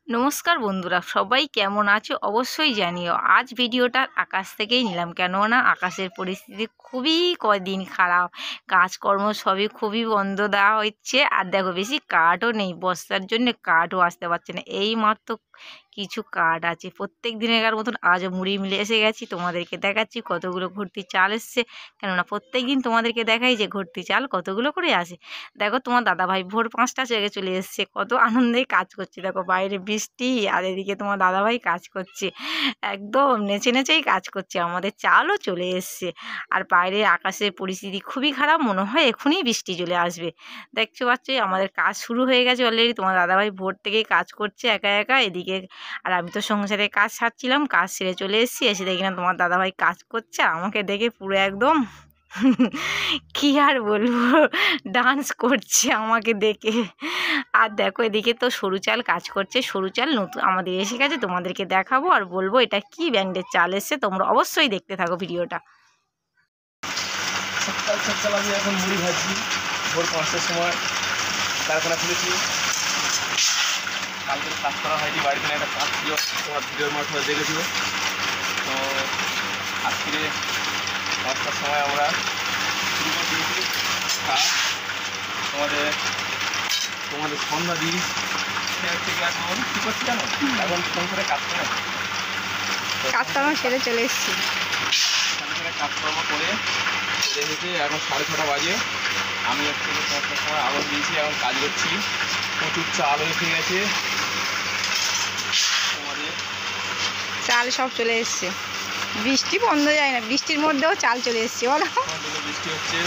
নমস্কার বন্ধুরা, সবাই কেমন আছো অবশ্যই জানিও। আজ ভিডিওটা আকাশ থেকেই নিলাম, কেননা আকাশের পরিস্থিতি খুবই কদিন খারাপ। কাজকর্ম সবই খুবই বন্ধ দেওয়া হচ্ছে। আর দেখো, বেশি কার্ডও নেই, বর্ষার জন্য কার্ডও আসতে পারছে না। এই মাত্র কিছু কার্ড আছে। প্রত্যেক দিনেরকার মতন আজও মুড়ি মিলে এসে গেছি, তোমাদেরকে দেখাচ্ছি কতগুলো ভর্তি চাল এসছে। কেননা প্রত্যেক দিন তোমাদেরকে দেখাই যে ভর্তি চাল কতগুলো করে আসে। দেখো, তোমার দাদাভাই ভোর 5টা থেকে চলে এসছে, কত আনন্দেই কাজ করছে। দেখো, বাইরে বৃষ্টি আর এদিকে তোমার দাদাভাই কাজ করছে, একদম নেচে নেচেই কাজ করছে। আমাদের চালও চলে এসছে। আর বাইরে আকাশের পরিস্থিতি খুবই খারাপ, মনে হয় এখনই বৃষ্টি চলে আসবে। দেখছো পাচ্ছই, আমাদের কাজ শুরু হয়ে গেছে অলরেডি। তোমার দাদাভাই ভোর থেকেই কাজ করছে একা একা এদিকে। আর আমি তো সংসারে কাজ সারছিলাম, কাজ সেরে চলে এসেছি। এসে দেখি না তোমার দাদাভাই কাজ করছে, আর আমাকে দেখে পুরো একদম কি আর বলবো, ডান্স করছে আমাকে দেখে। আর দেখো, এদিকে তো সরু চাল কাজ করছে। সরু চাল নতুন আমাদের এসে গেছে, তোমাদেরকে দেখাবো আর বলবো এটা কি ব্র্যান্ডের চাল এসছে। তোমরা অবশ্যই দেখতে থাকো ভিডিওটা। সকাল সকাল আমি এখন মুড়ি ভাজছি। ভোর 5টার সময় কারখানা খুলেছি। কালকে কাজ করা হয়নি, বাড়িতে একটা কাজ ছিল, তোমার ভিডিওর মাধ্যমে দেখেছিল। তো আজকে 5টার সময় আমরা শুরু করে দিয়েছি কাজ। তোমাদের সন্ধ্যা দিই থেকে এখন কী করছি জানো, এখন সংসারে কাজ করে কাজকর্ম সেরে চলে এসেছি। কাজকর্ম করে এসেছি। এখন 6:30 বাজে। আমি একটু 5টার সময় আগুন দিয়েছি, এখন কাজ করছি। প্রচুর চাল এসে গেছে তোমাদের। চাল সব চলে এসছে, বৃষ্টি বন্ধ যায় না, বৃষ্টির মধ্যেও চাল চলে এসছে। বলো, বৃষ্টি হচ্ছে,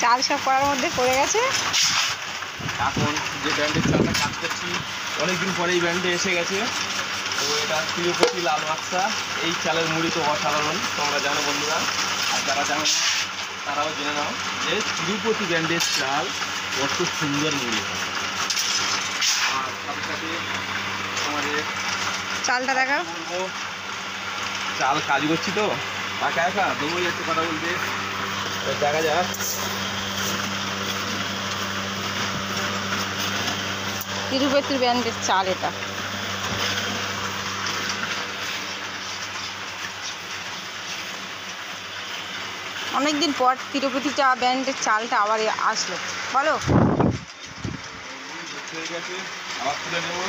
চাল সব করার মধ্যে পড়ে গেছে। এখন যে ব্র্যান্ডের চালটা কাজ করছি, অনেকদিন পরে এই ব্র্যান্ডে এসে গেছে। তো এটা তিরুপতি লাল বাক্সা। এই চালের মুড়ি তো অসাধারণ, তোমরা জানো বন্ধুরা। আর যারা জানো না তারাও জেনে নাও যে তিরুপতি ব্র্যান্ডের চাল কত সুন্দর মুড়ি হয়। আর সাথে সাথে আমাদের চালটা দেখা বলবো, চাল কাজ করছি তো একা একা দৌড়ে যাচ্ছে কথা বলতে। দেখা যাক। তিরুপতি ব্র্যান্ডের চাল এটা। অনেকদিন পর তিরুপতিটা ব্র্যান্ডের চালটা আবার আসলো। বলো, হয়ে গেছে, আবার তুলে নেবো।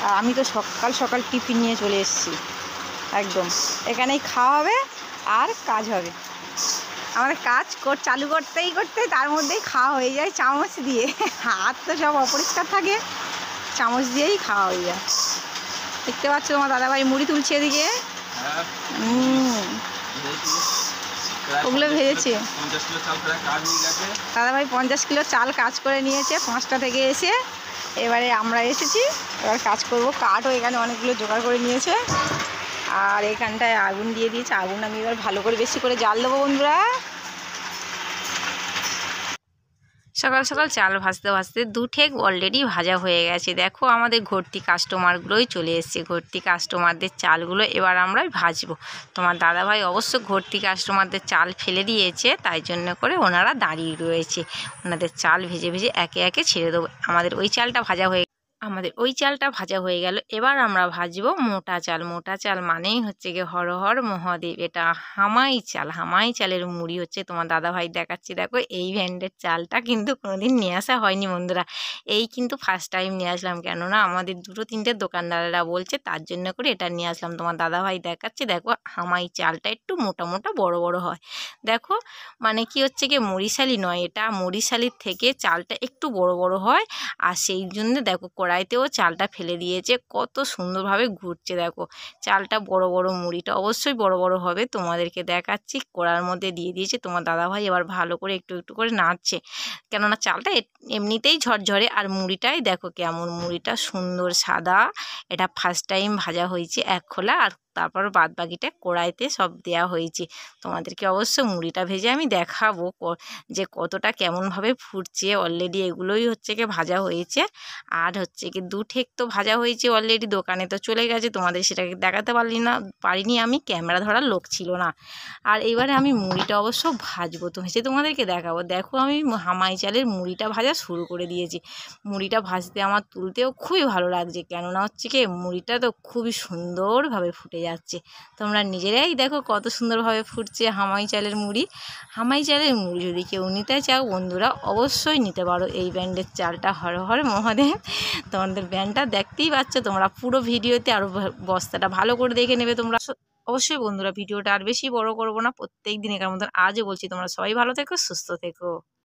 আর আমি তো সকাল সকাল টিফিন নিয়ে চলে এসেছি। একদম এখানেই খাওয়া হবে আর কাজ হবে। আমাদের কাজ চালু করতেই করতে তার মধ্যেই খাওয়া হয়ে যায় চামচ দিয়ে। হাত তো সব অপরিষ্কার থাকে, চামচ দিয়েই খাওয়া হয়ে যায়। দেখতে পাচ্ছ তোমার দাদাভাই মুড়ি তুলছে এদিকে। ওগুলো ভেজেছে। দাদাভাই 50 কিলো চাল কাজ করে নিয়েছে 5টা থেকে এসে। এবারে আমরা এসেছি, এবার কাজ করব। কাঠও এখানে অনেকগুলো জোগাড় করে নিয়েছে। আর এখানটায় আগুন দিয়ে দিয়েছে। আগুন আমি এবার ভালো করে বেশি করে জাল দেবো বন্ধুরা। সকাল সকাল চাল ভাজতে ভাজতে 2 ঠেক অলরেডি ভাজা হয়ে গেছে। দেখো, আমাদের ঘরটি কাস্টমারগুলোই চলে এসছে। ঘরটি কাস্টমারদের চালগুলো এবার আমরা ভাজবো। তোমার দাদাভাই অবশ্য ঘরটি কাস্টমারদের চাল ফেলে দিয়েছে, তাই জন্য করে ওনারা দাঁড়িয়ে রয়েছে। ওনাদের চাল ভেজে ভেজে একে একে ছেড়ে দেবো। আমাদের ওই চালটা ভাজা হয়ে গেল। এবার আমরা ভাজবো মোটা চাল। মোটা চাল মানেই হচ্ছে গিয়ে হর হর মহাদেব। এটা হামাই চাল। হামাই চালের মুড়ি হচ্ছে। তোমার দাদাভাই দেখাচ্ছি, দেখো এই ব্র্যান্ডের চালটা কিন্তু কোনোদিন নিয়ে আসা হয়নি বন্ধুরা। এই কিন্তু ফার্স্ট টাইম নিয়ে আসলাম, কেননা আমাদের 2-3টে দোকানদারেরা বলছে, তার জন্য করে এটা নিয়ে আসলাম। তোমার দাদাভাই দেখাচ্ছে, দেখো হামাই চালটা একটু মোটা মোটা বড় বড় হয়। দেখো, মানে কি হচ্ছে গিয়ে মরিশালি নয়, এটা মরিশালির থেকে চালটা একটু বড় বড় হয়। আর সেই জন্য দেখো কড়াইতেও চালটা ফেলে দিয়েছে, কত সুন্দরভাবে ঘুরছে। দেখো, চালটা বড় বড়, মুড়িটা অবশ্যই বড় বড় হবে। তোমাদেরকে দেখাচ্ছি, কড়ার মধ্যে দিয়ে দিয়েছে। তোমার দাদাভাই এবার ভালো করে একটু একটু করে নাড়ছে, কেননা চালটা এমনিতেই ঝরঝরে। আর মুড়িটাই দেখো কেমন, মুড়িটা সুন্দর সাদা। এটা ফার্স্ট টাইম ভাজা হয়েছে এক খোলা। আর তারপর বাদ বাকিটা কড়াইতে সব দেওয়া হয়েছে। তোমাদেরকে অবশ্য মুড়িটা ভেজে আমি দেখাবো যে কতটা কেমনভাবে ফুটছে। অলরেডি এগুলোই হচ্ছে কি ভাজা হয়েছে, আর হচ্ছে কি 2 ঠেক তো ভাজা হয়েছে অলরেডি, দোকানে তো চলে গেছে, তোমাদের সেটাকে দেখাতে পারিনি আমি, ক্যামেরা ধরার লোক ছিল না। আর এবারে আমি মুড়িটা অবশ্য ভাজবো, তো ভেজে তোমাদেরকে দেখাবো। দেখো আমি হামাই চালের মুড়িটা ভাজা শুরু করে দিয়েছি। মুড়িটা ভাজতে আমার তুলতেও খুবই ভালো লাগছে, কেননা হচ্ছে কি মুড়িটা তো খুবই সুন্দরভাবে ফুটে যাচ্ছে। তোমরা নিজেরাই দেখো কত সুন্দরভাবে ফুটছে হামাই চালের মুড়ি। হামাই চালের মুড়ি যদি কেউ নিতে চাও বন্ধুরা অবশ্যই নিতে পারো, এই ব্র্যান্ডের চালটা। হর হর মহাদেব। তোমাদের ব্র্যান্ডটা দেখতেই পাচ্ছ তোমরা, পুরো ভিডিওতে আরও বস্তাটা ভালো করে দেখে নেবে তোমরা। অবশ্যই বন্ধুরা ভিডিওটা আর বেশি বড় করবো না, প্রত্যেক দিন এর মতন আজও বলছি তোমরা সবাই ভালো থেকো, সুস্থ থেকো।